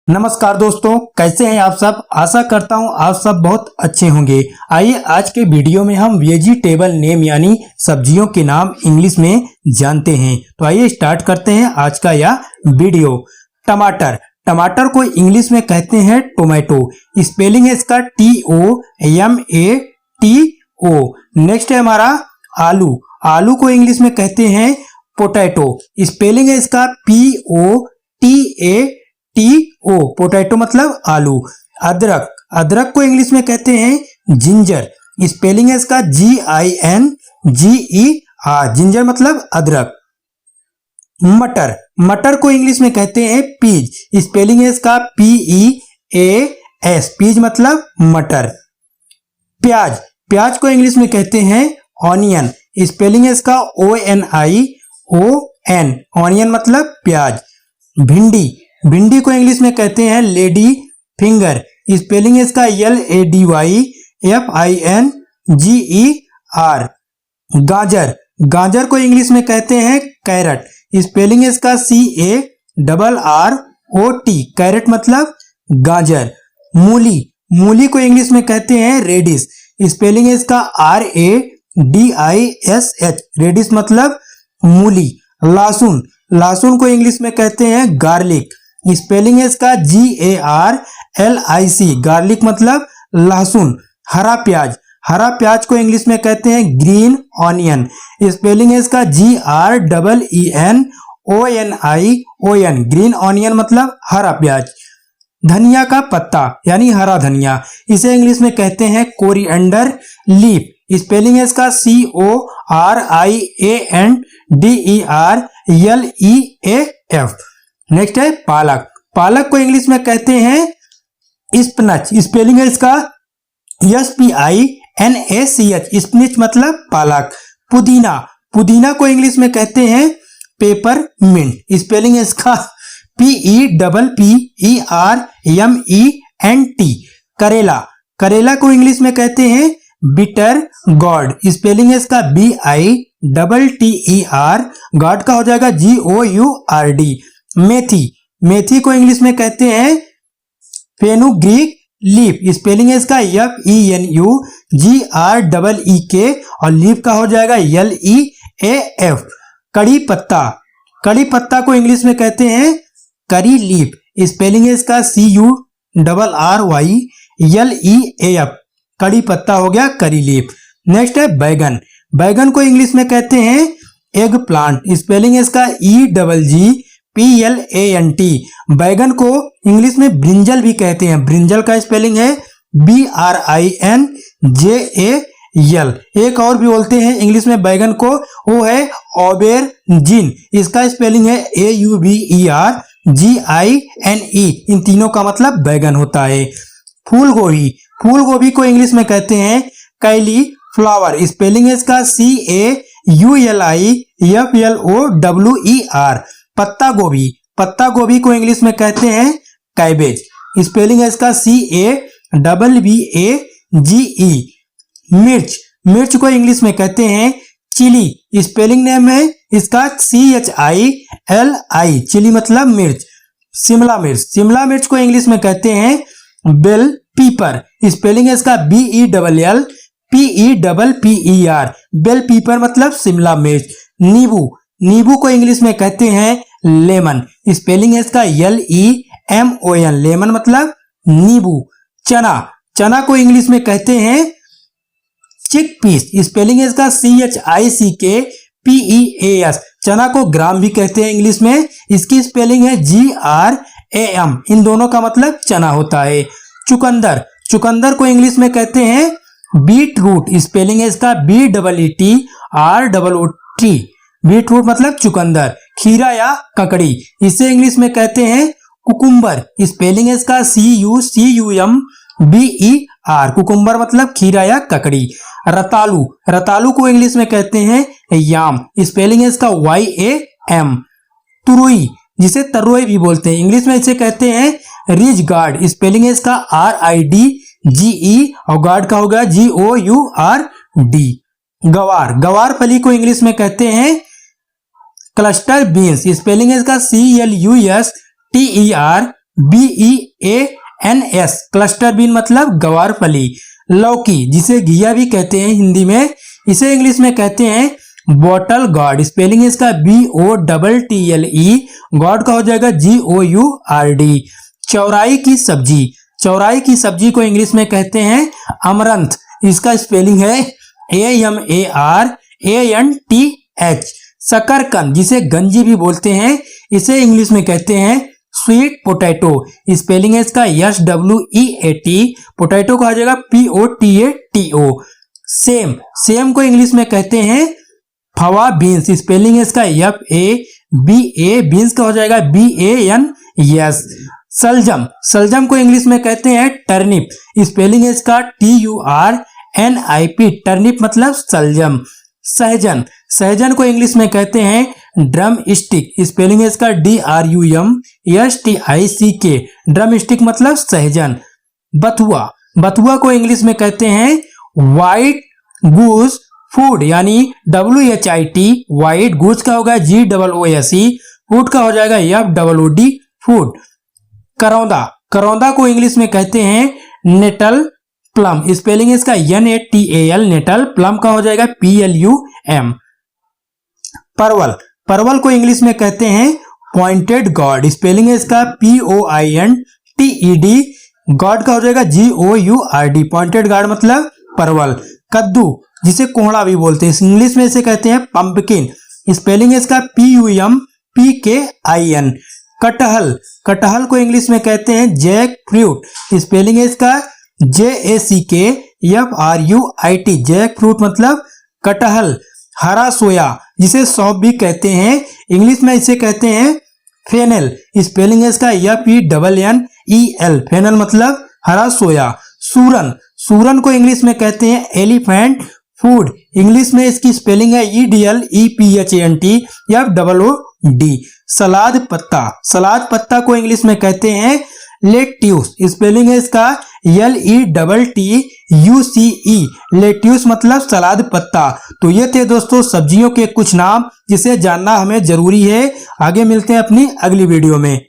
नमस्कार दोस्तों, कैसे हैं आप सब। आशा करता हूं आप सब बहुत अच्छे होंगे। आइए आज के वीडियो में हम वेजिटेबल नेम यानी सब्जियों के नाम इंग्लिश में जानते हैं। तो आइए स्टार्ट करते हैं आज का यह वीडियो। टमाटर, टमाटर को इंग्लिश में कहते हैं टोमेटो। स्पेलिंग है इसका TOMATO। नेक्स्ट है हमारा आलू, आलू को इंग्लिश में कहते हैं पोटैटो। स्पेलिंग है इसका POTATO, पोटैटो मतलब आलू। अदरक, अदरक को इंग्लिश में कहते हैं जिंजर। स्पेलिंग है इसका GINGER, जिंजर मतलब अदरक। मटर, मटर को इंग्लिश में कहते हैं पीज। स्पेलिंग है इसका PEAS, पीज मतलब मटर। प्याज, प्याज को इंग्लिश में कहते हैं ऑनियन। स्पेलिंग है इसका ONION, ऑनियन मतलब प्याज। भिंडी, भिंडी को इंग्लिश में कहते हैं लेडी फिंगर। स्पेलिंग है इसका LADYFINGER। गाजर, गाजर को इंग्लिश में कहते हैं कैरट। स्पेलिंग है इसका CARROT, कैरट मतलब गाजर। मूली, मूली को इंग्लिश में कहते हैं रेडिश। स्पेलिंग है इसका RADISH, रेडिश मतलब मूली। लहसुन, लहसुन को इंग्लिश में कहते हैं गार्लिक। स्पेलिंग है इसका GARLIC, गार्लिक मतलब लहसुन। हरा प्याज, हरा प्याज को इंग्लिश में कहते हैं ग्रीन ऑनियन। स्पेलिंग है इसका GREENONION, ग्रीन ऑनियन मतलब हरा प्याज। धनिया का पत्ता यानी हरा धनिया, इसे इंग्लिश में कहते हैं कोरिएंडर लीफ। स्पेलिंग है इसका CORIANDERLEAF। नेक्स्ट है पालक, पालक को इंग्लिश में कहते हैं स्पिनच। स्पेलिंग है इसका SPINACH, स्पिनच मतलब पालक। पुदीना, पुदीना को इंग्लिश में कहते हैं पेपर मिंट। स्पेलिंग है इसका PEPPERMENT। करेला, करेला को इंग्लिश में कहते हैं बिटर गॉड। स्पेलिंग है इसका BITTER, गॉड का हो जाएगा GOURD। मेथी, मेथी को इंग्लिश में कहते हैं फेनुग्रीक लीफ। स्पेलिंग है इसका FENUGREEK और लीफ का हो जाएगा LEAF। कड़ी पत्ता, कड़ी पत्ता को इंग्लिश में कहते हैं करी लीफ। स्पेलिंग है इसका CURRYLEAF, कड़ी पत्ता हो गया करी लीफ। नेक्स्ट है बैगन, बैगन को इंग्लिश में कहते हैं एग प्लांट। स्पेलिंग है इसका EGGPLANT। बैगन को इंग्लिश में ब्रिंजल भी कहते हैं। ब्रिंजल का स्पेलिंग है BRINJAL। एक और भी बोलते हैं इंग्लिश में बैगन को, वो है ऑबेरजीन। इसका स्पेलिंग है AUBERGINE। इन तीनों का मतलब बैगन होता है। फूल गोभी, फूल गोभी को इंग्लिश में कहते हैं कैली फ्लावर। स्पेलिंग है इसका CAULIFLOWER। पत्ता गोभी, पत्ता गोभी को इंग्लिश में कहते हैं कैबेज। स्पेलिंग है इसका CABBAGE। मिर्च, मिर्च को इंग्लिश में कहते हैं चिली। स्पेलिंग नेम है इसका CHILI, चिली मतलब मिर्च। शिमला मिर्च, शिमला मिर्च को इंग्लिश में कहते हैं बेल पीपर। स्पेलिंग है इसका BELLPEPPER, बेल पीपर मतलब शिमला मिर्च। नींबू, नींबू को इंग्लिश में कहते हैं लेमन। स्पेलिंग है इसका LEMON, लेमन मतलब नींबू। चना, चना को इंग्लिश में कहते हैं चिक पीस। स्पेलिंग है इसका CHICKPEAS, चना को ग्राम भी कहते हैं इंग्लिश में। इसकी स्पेलिंग है GRAM, इन दोनों का मतलब चना होता है। चुकंदर, चुकंदर को इंग्लिश में कहते हैं बीट रूट। स्पेलिंग है इसका BEETROOT, बीट रूट मतलब चुकंदर। खीरा या ककड़ी, इसे इंग्लिश में कहते हैं कुकुम्बर। स्पेलिंग है इसका CUCUMBER, कुकुम्बर मतलब खीरा या ककड़ी। रतालू, रतालू को इंग्लिश में कहते हैं याम। स्पेलिंग है इसका YAM। तुरई, जिसे तरोई भी बोलते हैं, इंग्लिश में इसे कहते हैं रिज गार्ड। स्पेलिंग है इसका RIDGE और गार्ड का होगा GOURD। गवार, गवार फली को इंग्लिश में कहते हैं क्लस्टर बीन्स। स्पेलिंग है इसका CLUSTER BEANS, क्लस्टर बीन मतलब गवारफली। लौकी जिसे घिया भी कहते हैं हिंदी में, इसे इंग्लिश में कहते हैं बॉटल गॉर्ड। स्पेलिंग इसका BOTTLE, गॉड का हो जाएगा GOURD। चौराई की सब्जी, चौराई की सब्जी को इंग्लिश में कहते हैं अमरंथ। इसका स्पेलिंग है AMARANTH। शकरकंद जिसे गंजी भी बोलते हैं, इसे इंग्लिश में कहते हैं स्वीट पोटैटो। स्पेलिंग है इसका SWEAT, पोटैटो का हो जाएगा POTATO। सेम, सेम को इंग्लिश में कहते हैं फवा बीन्स। स्पेलिंग है इसका FABA, बीन्स का हो जाएगा BANS। सलजम, सलजम को इंग्लिश में कहते हैं टर्निप। स्पेलिंग है इसका TURNIP, टर्निप मतलब सलजम। सहजन, सहजन को इंग्लिश में कहते हैं ड्रम स्टिक। स्पेलिंग है इसका DRUMSTICK, ड्रम स्टिक मतलब सहजन। बथुआ, बथुआ को इंग्लिश में कहते हैं व्हाइट गूस फूड, यानी WHIT, व्हाइट। गूस का होगा GOOSE, फूड का हो जाएगा FOOD, फूड। करौंदा, करौंदा को इंग्लिश में कहते हैं नेटल प्लम। स्पेलिंग इसका NATAL, नेटल। प्लम का हो जाएगा PLUM। परवल, परवल को इंग्लिश में कहते हैं पॉइंटेड गॉड। स्पेलिंग है इसका POINTED, गॉड का हो जाएगा GOURD, पॉइंटेड गॉड मतलब परवल। कद्दू जिसे कोहड़ा भी बोलते हैं, इंग्लिश में इसे कहते हैं पंपकिन। स्पेलिंग है इसका PUMPKIN। कटहल, कटहल को इंग्लिश में कहते हैं जैक फ्रूट। स्पेलिंग है इसका JACKFRUIT, जैक फ्रूट मतलब कटहल। हरा सोया जिसे सौंफ भी कहते हैं, इंग्लिश में इसे कहते हैं फेनल। स्पेलिंग है इसका FENNEL, फेनल मतलब हरा सोया। सूरन, सूरन को इंग्लिश में कहते हैं एलिफेंट फूड। इंग्लिश में इसकी स्पेलिंग है EDLEPHANT सलाद पत्ता, सलाद पत्ता को इंग्लिश में कहते हैं लेट्यूस। स्पेलिंग है इसका LETTUCE, लेट्यूस मतलब सलाद पत्ता। तो ये थे दोस्तों सब्जियों के कुछ नाम जिसे जानना हमें जरूरी है। आगे मिलते हैं अपनी अगली वीडियो में।